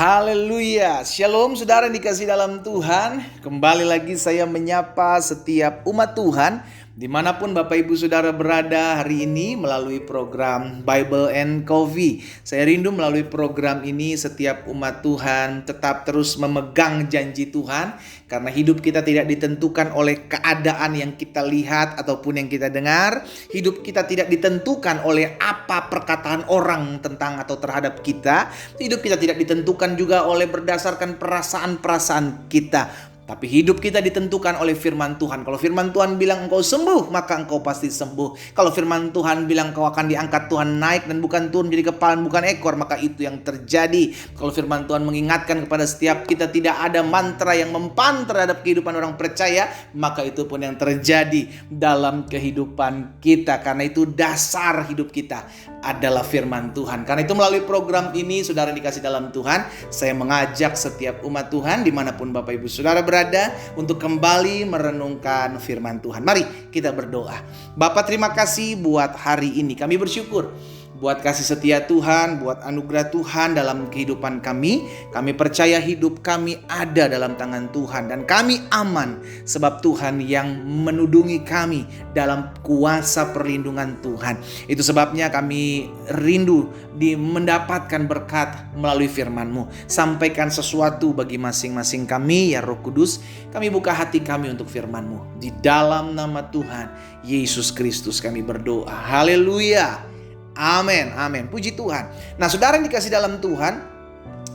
Haleluya, shalom saudara yang dikasih dalam Tuhan. Kembali lagi saya menyapa setiap umat Tuhan dimanapun Bapak Ibu Saudara berada hari ini melalui program Bible and Coffee. Saya rindu melalui program ini setiap umat Tuhan tetap terus memegang janji Tuhan. Karena hidup kita tidak ditentukan oleh keadaan yang kita lihat ataupun yang kita dengar. Hidup kita tidak ditentukan oleh apa perkataan orang tentang atau terhadap kita. Hidup kita tidak ditentukan juga oleh berdasarkan perasaan-perasaan kita. Tapi hidup kita ditentukan oleh firman Tuhan. Kalau firman Tuhan bilang engkau sembuh, maka engkau pasti sembuh. Kalau firman Tuhan bilang engkau akan diangkat, Tuhan naik dan bukan turun jadi kepala bukan ekor, maka itu yang terjadi. Kalau firman Tuhan mengingatkan kepada setiap kita tidak ada mantra yang mempan terhadap kehidupan orang percaya, maka itu pun yang terjadi dalam kehidupan kita. Karena itu dasar hidup kita adalah firman Tuhan. Karena itu melalui program ini, saudara dikasih dalam Tuhan, saya mengajak setiap umat Tuhan dimanapun Bapak Ibu Saudara berada untuk kembali merenungkan firman Tuhan. Mari kita berdoa. Bapa, terima kasih buat hari ini. Kami bersyukur buat kasih setia Tuhan, buat anugerah Tuhan dalam kehidupan kami. Kami percaya hidup kami ada dalam tangan Tuhan dan kami aman sebab Tuhan yang menudungi kami dalam kuasa perlindungan Tuhan. Itu sebabnya kami rindu mendapatkan berkat melalui firman-Mu. Sampaikan sesuatu bagi masing-masing kami ya Roh Kudus. Kami buka hati kami untuk firman-Mu. Di dalam nama Tuhan Yesus Kristus kami berdoa. Haleluya. Amin, amin. Puji Tuhan. Nah, saudara yang dikasih dalam Tuhan,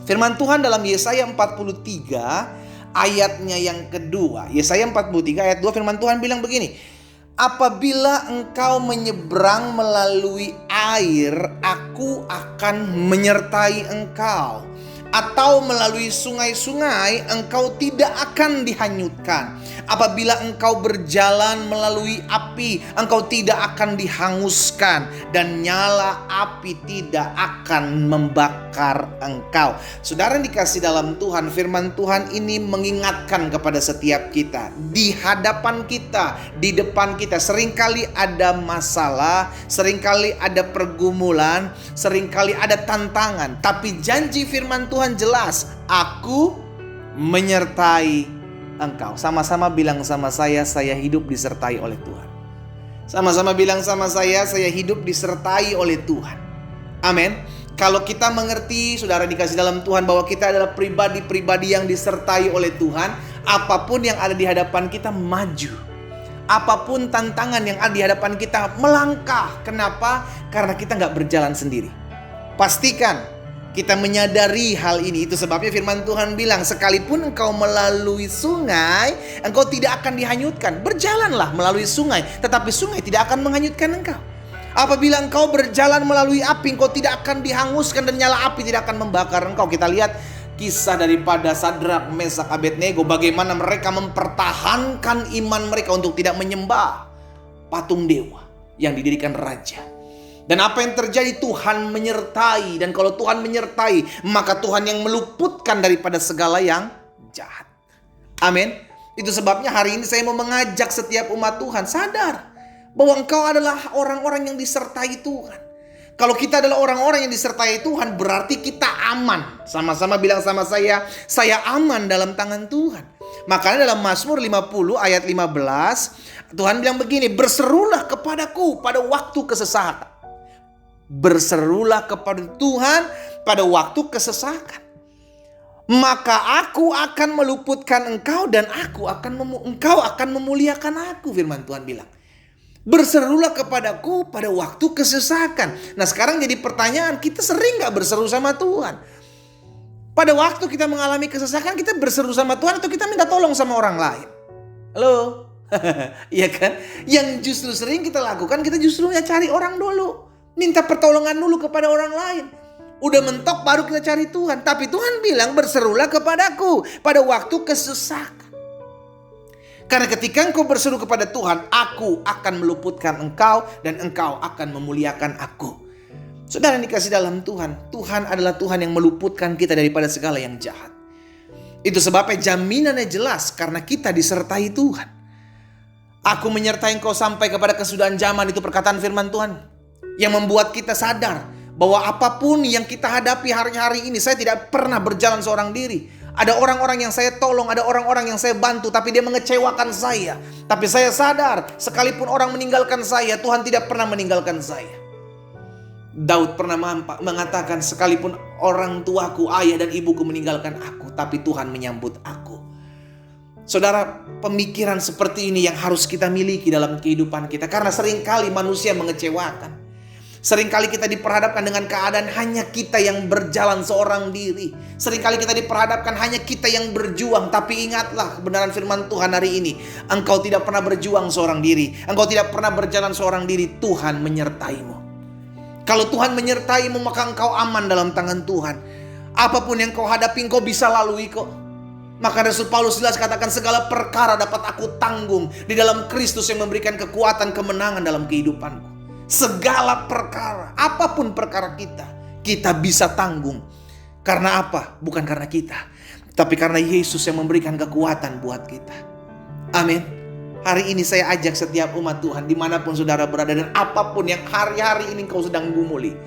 firman Tuhan dalam Yesaya 43 ayatnya yang kedua. Yesaya 43 ayat 2 firman Tuhan bilang begini. Apabila engkau menyeberang melalui air, aku akan menyertai engkau. Atau melalui sungai-sungai, engkau tidak akan dihanyutkan. Apabila engkau berjalan melalui api, engkau tidak akan dihanguskan. Dan nyala api tidak akan membakar engkau. Saudara yang dikasih dalam Tuhan, firman Tuhan ini mengingatkan kepada setiap kita. Di hadapan kita, di depan kita, seringkali ada masalah, seringkali ada pergumulan, seringkali ada tantangan. Tapi janji firman Tuhan jelas, aku menyertai engkau. Sama-sama bilang sama saya hidup disertai oleh Tuhan. Sama-sama bilang sama saya hidup disertai oleh Tuhan. Amin. Kalau kita mengerti, saudara dikasih dalam Tuhan, bahwa kita adalah pribadi-pribadi yang disertai oleh Tuhan, apapun yang ada di hadapan kita maju. Apapun tantangan yang ada di hadapan kita melangkah. Kenapa? Karena kita gak berjalan sendiri. Pastikan kita menyadari hal ini. Itu sebabnya firman Tuhan bilang, sekalipun engkau melalui sungai, engkau tidak akan dihanyutkan. Berjalanlah melalui sungai, tetapi sungai tidak akan menghanyutkan engkau. Apabila engkau berjalan melalui api, engkau tidak akan dihanguskan dan nyala api tidak akan membakar engkau. Kita lihat kisah daripada Sadrak, Mesak, Abednego, bagaimana mereka mempertahankan iman mereka untuk tidak menyembah patung dewa yang didirikan raja. Dan apa yang terjadi? Tuhan menyertai. Dan kalau Tuhan menyertai, maka Tuhan yang meluputkan daripada segala yang jahat. Amin. Itu sebabnya hari ini saya mau mengajak setiap umat Tuhan sadar bahwa engkau adalah orang-orang yang disertai Tuhan. Kalau kita adalah orang-orang yang disertai Tuhan, berarti kita aman. Sama-sama bilang sama saya aman dalam tangan Tuhan. Makanya dalam Mazmur 50 ayat 15, Tuhan bilang begini, berserulah kepadaku pada waktu kesesakan. Berserulah kepada Tuhan pada waktu kesesakan. Maka aku akan meluputkan engkau dan engkau akan memuliakan aku, firman Tuhan bilang. Berserulah kepadaku pada waktu kesesakan. Nah, sekarang jadi pertanyaan, kita sering gak berseru sama Tuhan? Pada waktu kita mengalami kesesakan, kita berseru sama Tuhan atau kita minta tolong sama orang lain? Halo? Iya kan? Yang justru sering kita lakukan, kita justru cari orang dulu. Minta pertolongan dulu kepada orang lain. Udah mentok baru kita cari Tuhan. Tapi Tuhan bilang berserulah kepadaku pada waktu kesesakan. Karena ketika engkau berseru kepada Tuhan, aku akan meluputkan engkau dan engkau akan memuliakan aku. Saudara yang dikasih dalam Tuhan, Tuhan adalah Tuhan yang meluputkan kita daripada segala yang jahat. Itu sebabnya jaminannya jelas karena kita disertai Tuhan. Aku menyertai engkau sampai kepada kesudahan zaman, itu perkataan firman Tuhan. Yang membuat kita sadar bahwa apapun yang kita hadapi hari-hari ini, saya tidak pernah berjalan seorang diri. Ada orang-orang yang saya tolong, ada orang-orang yang saya bantu, tapi dia mengecewakan saya. Tapi saya sadar, sekalipun orang meninggalkan saya, Tuhan tidak pernah meninggalkan saya. Daud pernah mengatakan, sekalipun orang tuaku, ayah dan ibuku meninggalkan aku, tapi Tuhan menyambut aku. Saudara, pemikiran seperti ini yang harus kita miliki dalam kehidupan kita. Karena seringkali manusia mengecewakan. Seringkali kita diperhadapkan dengan keadaan hanya kita yang berjalan seorang diri. Seringkali kita diperhadapkan hanya kita yang berjuang. Tapi ingatlah kebenaran firman Tuhan hari ini. Engkau tidak pernah berjuang seorang diri. Engkau tidak pernah berjalan seorang diri. Tuhan menyertaimu. Kalau Tuhan menyertaimu, maka engkau aman dalam tangan Tuhan. Apapun yang kau hadapi, engkau bisa lalui kok. Maka Rasul Paulus jelas katakan, segala perkara dapat aku tanggung di dalam Kristus yang memberikan kekuatan kemenangan dalam kehidupanku. Segala perkara, apapun perkara kita bisa tanggung. Karena apa? Bukan karena kita, tapi karena Yesus yang memberikan kekuatan buat kita. Amin. Hari ini saya ajak setiap umat Tuhan, dimanapun saudara berada, dan apapun yang hari-hari ini engkau sedang gumuli,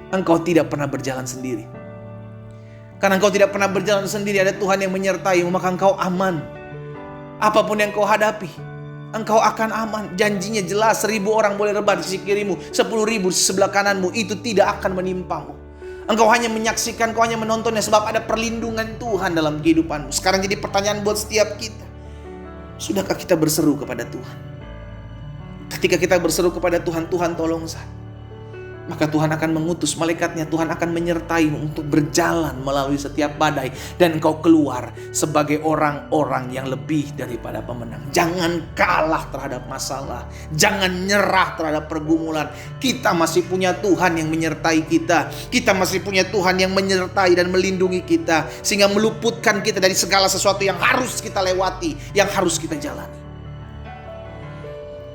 engkau tidak pernah berjalan sendiri. Karena engkau tidak pernah berjalan sendiri, ada Tuhan yang menyertaimu, maka engkau aman. Apapun yang kau hadapi, engkau akan aman. Janjinya jelas, 1.000 orang boleh rebah di sisi kirimu, 10.000 di sebelah kananmu, itu tidak akan menimpamu. Engkau hanya menyaksikan, engkau hanya menontonnya, sebab ada perlindungan Tuhan dalam kehidupanmu. Sekarang jadi pertanyaan buat setiap kita, sudahkah kita berseru kepada Tuhan? Ketika kita berseru kepada Tuhan, Tuhan tolong saya, maka Tuhan akan mengutus malaikatnya. Tuhan akan menyertaimu untuk berjalan melalui setiap badai, dan engkau keluar sebagai orang-orang yang lebih daripada pemenang. Jangan kalah terhadap masalah, jangan nyerah terhadap pergumulan. Kita masih punya Tuhan yang menyertai kita. Kita masih punya Tuhan yang menyertai dan melindungi kita, sehingga meluputkan kita dari segala sesuatu yang harus kita lewati, yang harus kita jalani.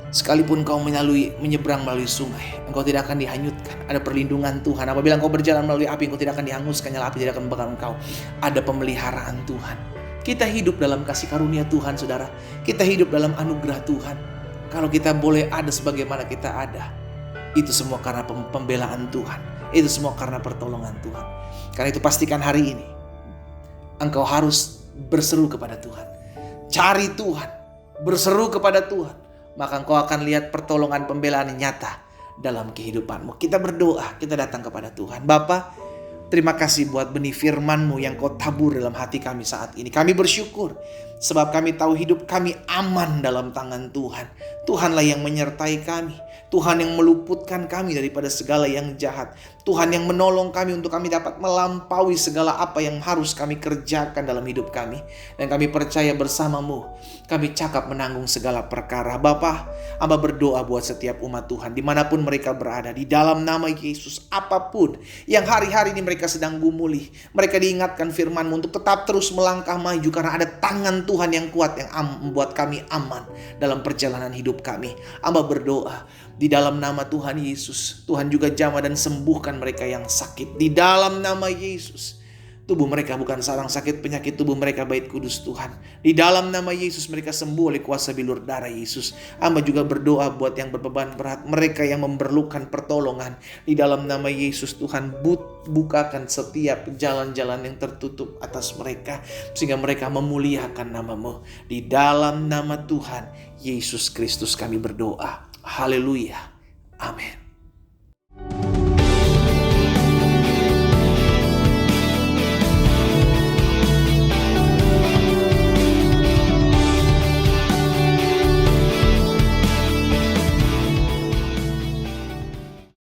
Sekalipun kau menyeberang melalui sungai, engkau tidak akan dihanyutkan. Ada perlindungan Tuhan. Apabila engkau berjalan melalui api, engkau tidak akan dihanguskan, nyala api tidak akan membakar engkau. Ada pemeliharaan Tuhan. Kita hidup dalam kasih karunia Tuhan, saudara. Kita hidup dalam anugerah Tuhan. Kalau kita boleh ada sebagaimana kita ada, itu semua karena pembelaan Tuhan. Itu semua karena pertolongan Tuhan. Karena itu pastikan hari ini engkau harus berseru kepada Tuhan. Cari Tuhan, berseru kepada Tuhan. Maka engkau akan lihat pertolongan pembelaan yang nyata dalam kehidupanmu. Kita berdoa, kita datang kepada Tuhan. Bapa, terima kasih buat benih firman-Mu yang kau tabur dalam hati kami saat ini. Kami bersyukur sebab kami tahu hidup kami aman dalam tangan Tuhan. Tuhanlah yang menyertai kami. Tuhan yang meluputkan kami daripada segala yang jahat. Tuhan yang menolong kami untuk kami dapat melampaui segala apa yang harus kami kerjakan dalam hidup kami. Dan kami percaya bersama-Mu, kami cakap menanggung segala perkara. Bapa, Hamba berdoa buat setiap umat Tuhan, dimanapun mereka berada, di dalam nama Yesus, apapun yang hari-hari ini mereka sedang gumuli, mereka diingatkan firman-Mu untuk tetap terus melangkah maju, karena ada tangan Tuhan yang kuat yang membuat kami aman dalam perjalanan hidup kami. Hamba berdoa, di dalam nama Tuhan Yesus, Tuhan juga jamah dan sembuhkan mereka yang sakit. Di dalam nama Yesus, tubuh mereka bukan sarang sakit penyakit, tubuh mereka bait kudus Tuhan. Di dalam nama Yesus mereka sembuh oleh kuasa bilur darah Yesus. Hamba juga berdoa buat yang berbeban berat, mereka yang memerlukan pertolongan. Di dalam nama Yesus Tuhan, bukakan setiap jalan-jalan yang tertutup atas mereka, sehingga mereka memuliakan nama-Mu. Di dalam nama Tuhan Yesus Kristus kami berdoa. Haleluya.